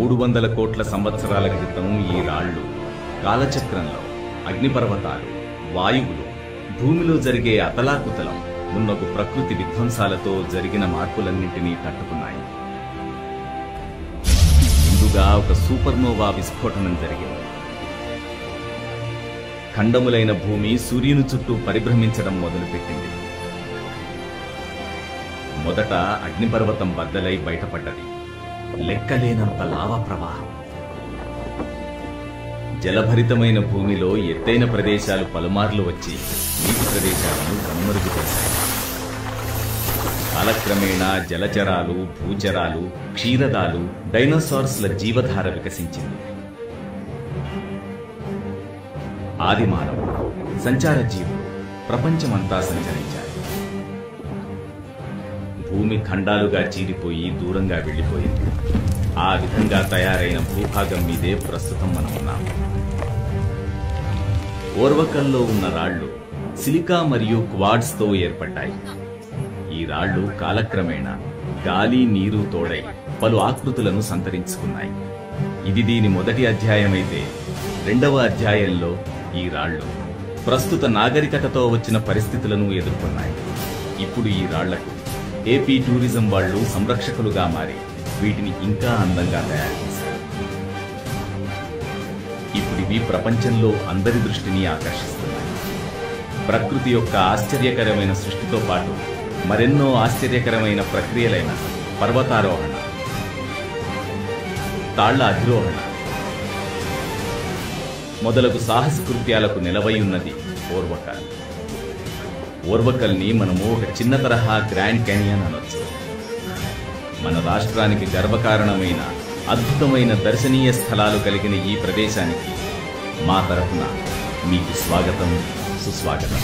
300 కోట్ల సంవత్సరాల క్రితం ఈ రాళ్లు కాలచక్రంలో అగ్నిపర్వతాలు, వాయువులు, భూమిలో జరిగే అతలాకుతలం మున్నగు ప్రకృతి విధ్వంసాలతో జరిగిన మార్పులన్నింటినీ తట్టుకున్నాయి. ముందుగా ఒక సూపర్నోవా విస్ఫోటనం జరిగింది. ఖండములైన భూమి సూర్యుని చుట్టూ పరిభ్రమించడం మొదలుపెట్టింది. మొదట అగ్నిపర్వతం బద్దలై బయటపడ్డది. లెక్కలేనంత లావా ప్రవాహం. జలభరితమైన భూమిలో ఎత్తైన ప్రదేశాలు పలుమార్లు వచ్చి నీటి ప్రదేశాలను కనుమరుగు చేశాయి. కాలక్రమేణా జలచరాలు, భూచరాలు, క్షీరదాలు, డైనోసార్స్ల జీవధార వికసించింది. ఆది మానవులు, సంచార జీవులు ప్రపంచమంతా సంచరించారు. భూమి ఖండాలుగా చీలిపోయి దూరంగా వెళ్లిపోయింది. ఆ విధంగా తయారైన భూభాగం మీదే ప్రస్తుతం మనం ఉన్నాం. ఓర్వకల్లో ఉన్న రాళ్లు సిలికా మరియు క్వార్ట్జ్ తో ఏర్పడ్డాయి. ఈ రాళ్లు కాలక్రమేణా గాలి, నీరు తోడై పలు ఆకృతులను సంతరించుకున్నాయి. ఇది దీని మొదటి అధ్యాయమైతే, రెండవ అధ్యాయంలో ఈ రాళ్లు ప్రస్తుత నాగరికతతో వచ్చిన పరిస్థితులను ఎదుర్కొన్నాయి. ఇప్పుడు ఈ రాళ్లకు ఏపీ టూరిజం వాళ్లు సంరక్షకులుగా మారి వీటిని ఇంకా అందంగా తయారు చేశారు. ఇప్పుడివి ప్రపంచంలో అందరి దృష్టిని ఆకర్షిస్తున్నాయి. ప్రకృతి యొక్క ఆశ్చర్యకరమైన సృష్టితో పాటు మరెన్నో ఆశ్చర్యకరమైన ప్రక్రియలైన పర్వతారోహణ, తాళ్ల అధిరోహణ మొదలగు సాహస కృత్యాలకు నిలవై ఉన్నది ఓర్వకల్. ఓర్వకల్ని మనము ఒక చిన్న తరహా గ్రాండ్ క్యానియన్ అనొచ్చు. మన రాష్ట్రానికి గర్వకారణమైన అద్భుతమైన దర్శనీయ స్థలాలు కలిగిన ఈ ప్రదేశానికి మా తరఫున మీకు స్వాగతం, సుస్వాగతం.